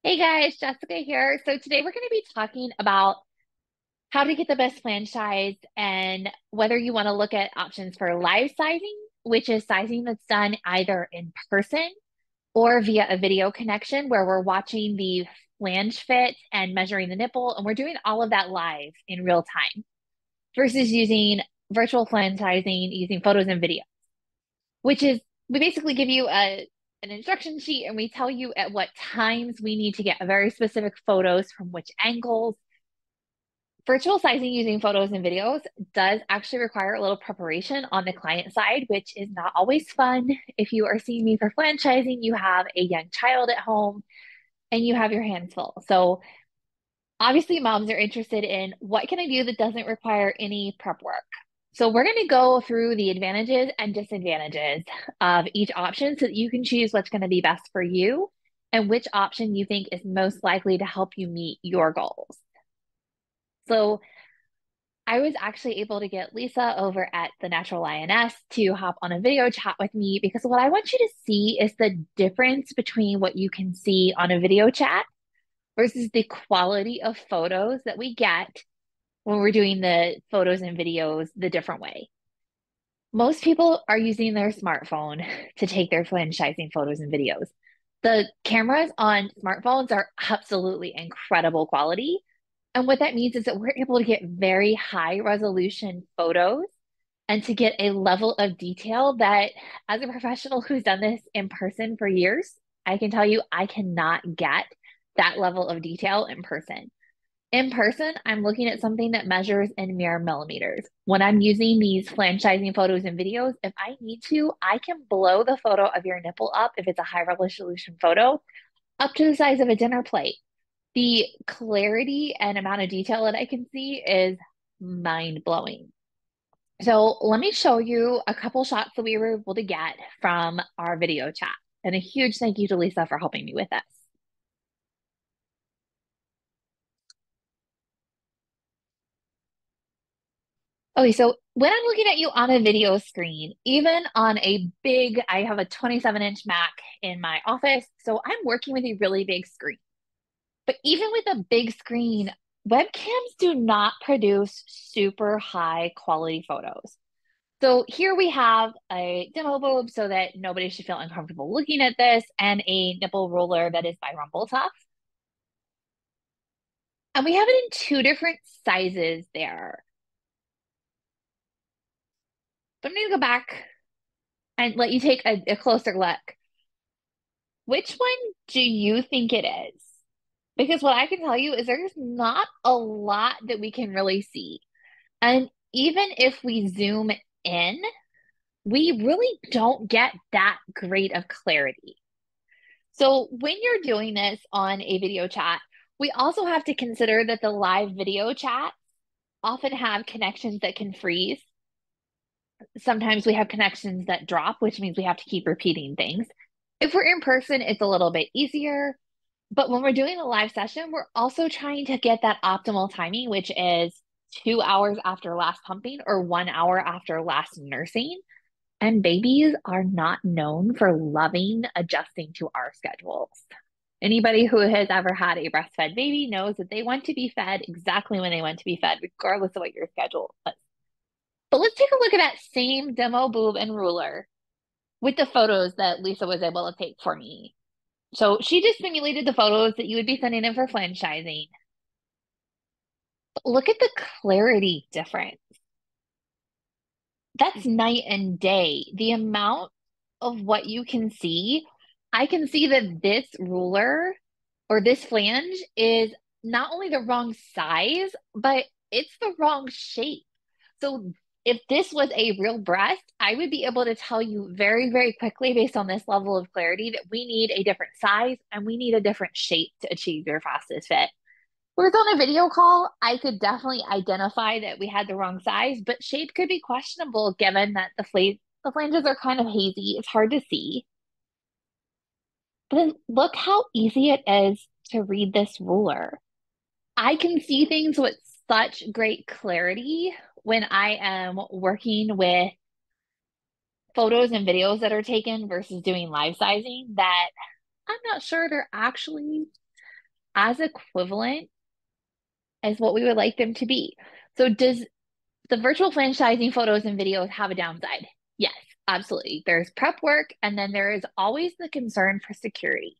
Hey guys, Jessica here. So today we're going to be talking about how to get the best flange size and whether you want to look at options for live sizing, which is sizing that's done either in person or via a video connection where we're watching the flange fit and measuring the nipple, and we're doing all of that live in real time versus using virtual flange sizing using photos and video, which is we basically give you an instruction sheet and we tell you at what times we need to get very specific photos from which angles. Virtual sizing using photos and videos does actually require a little preparation on the client side, which is not always fun. If you are seeing me for franchising, you have a young child at home and you have your hands full. So obviously moms are interested in what can I do that doesn't require any prep work. So we're going to go through the advantages and disadvantages of each option so that you can choose what's going to be best for you and which option you think is most likely to help you meet your goals. So I was actually able to get Lisa over at the Natural Lioness to hop on a video chat with me because what I want you to see is the difference between what you can see on a video chat versus the quality of photos that we get when we're doing the photos and videos the different way. Most people are using their smartphone to take their franchising photos and videos. The cameras on smartphones are absolutely incredible quality. And what that means is that we're able to get very high resolution photos and to get a level of detail that, as a professional who's done this in person for years, I can tell you I cannot get that level of detail in person. In person, I'm looking at something that measures in mere millimeters. When I'm using these franchising photos and videos, if I need to, I can blow the photo of your nipple up if it's a high resolution photo up to the size of a dinner plate. The clarity and amount of detail that I can see is mind blowing. So let me show you a couple shots that we were able to get from our video chat. And a huge thank you to Lisa for helping me with this. Okay, so when I'm looking at you on a video screen, even on a big, I have a 27-inch Mac in my office, so I'm working with a really big screen. But even with a big screen, webcams do not produce super high quality photos. So here we have a demo boob so that nobody should feel uncomfortable looking at this, and a nipple ruler that is by Rumble Tough. And we have it in two different sizes there. So I'm going to go back and let you take a closer look. Which one do you think it is? Because what I can tell you is there's not a lot that we can really see. And even if we zoom in, we really don't get that great of clarity. So when you're doing this on a video chat, we also have to consider that the live video chat often have connections that can freeze. Sometimes we have connections that drop, which means we have to keep repeating things. If we're in person, it's a little bit easier. But when we're doing a live session, we're also trying to get that optimal timing, which is 2 hours after last pumping or 1 hour after last nursing. And babies are not known for loving adjusting to our schedules. Anybody who has ever had a breastfed baby knows that they want to be fed exactly when they want to be fed, regardless of what your schedule is. But let's take a look at that same demo boob and ruler with the photos that Lisa was able to take for me. So she just simulated the photos that you would be sending in for franchising. Look at the clarity difference. That's night and day. The amount of what you can see, I can see that this ruler or this flange is not only the wrong size, but it's the wrong shape. So if this was a real breast, I would be able to tell you very, very quickly based on this level of clarity that we need a different size and we need a different shape to achieve your fastest fit. Whereas on a video call, I could definitely identify that we had the wrong size, but shape could be questionable given that the flanges are kind of hazy. It's hard to see. But then look how easy it is to read this ruler. I can see things with such great clarity when I am working with photos and videos that are taken versus doing live sizing that I'm not sure they're actually as equivalent as what we would like them to be. So does the virtual franchising photos and videos have a downside? Yes, absolutely. There's prep work, and then there is always the concern for security.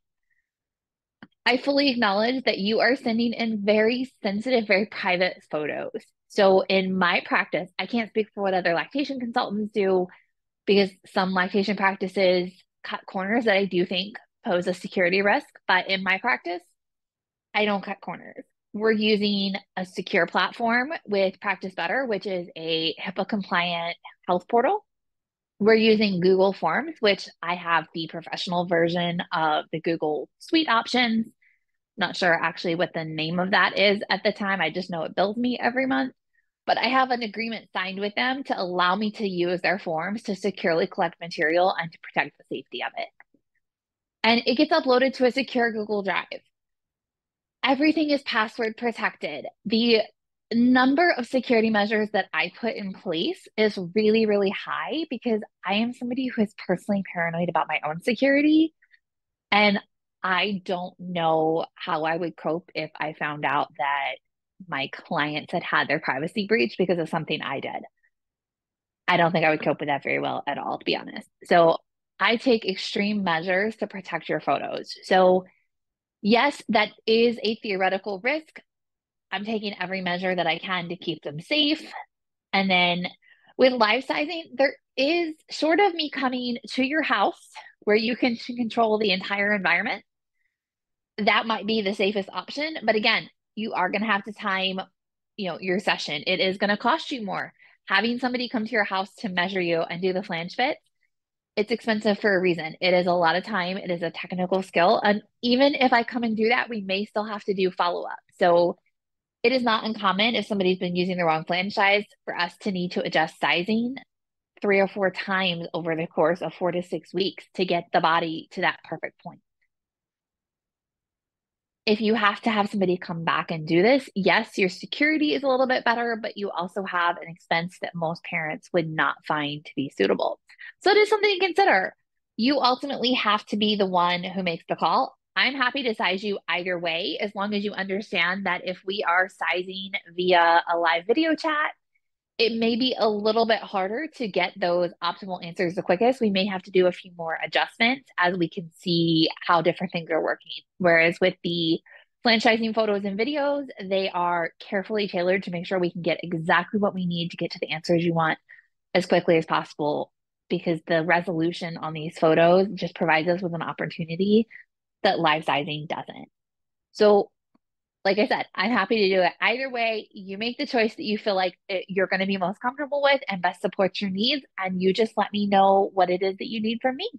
I fully acknowledge that you are sending in very sensitive, very private photos. So in my practice, I can't speak for what other lactation consultants do because some lactation practices cut corners that I do think pose a security risk. But in my practice, I don't cut corners. We're using a secure platform with Practice Better, which is a HIPAA compliant health portal. We're using Google Forms, which I have the professional version of the Google Suite options. Not sure actually what the name of that is at the time. I just know it bills me every month. But I have an agreement signed with them to allow me to use their forms to securely collect material and to protect the safety of it. And it gets uploaded to a secure Google Drive. Everything is password protected. The number of security measures that I put in place is really, really high because I am somebody who is personally paranoid about my own security. And I don't know how I would cope if I found out that my clients had had their privacy breached because of something I did. I don't think I would cope with that very well at all, to be honest. So I take extreme measures to protect your photos. So, yes, that is a theoretical risk. I'm taking every measure that I can to keep them safe. And then with live sizing, there is sort of me coming to your house where you can control the entire environment. That might be the safest option. But again, you are going to have to time, your session. It is going to cost you more. Having somebody come to your house to measure you and do the flange fit, it's expensive for a reason. It is a lot of time. It is a technical skill. And even if I come and do that, we may still have to do follow up. So it is not uncommon if somebody's been using the wrong flange size for us to need to adjust sizing 3 or 4 times over the course of 4 to 6 weeks to get the body to that perfect point. If you have to have somebody come back and do this, yes, your security is a little bit better, but you also have an expense that most parents would not find to be suitable. So it is something to consider. You ultimately have to be the one who makes the call. I'm happy to size you either way, as long as you understand that if we are sizing via a live video chat, it may be a little bit harder to get those optimal answers the quickest. We may have to do a few more adjustments as we can see how different things are working. Whereas with the franchising photos and videos, they are carefully tailored to make sure we can get exactly what we need to get to the answers you want as quickly as possible, because the resolution on these photos just provides us with an opportunity that live sizing doesn't. So like I said, I'm happy to do it. Either way, you make the choice that you feel like you're going to be most comfortable with and best supports your needs. And you just let me know what it is that you need from me.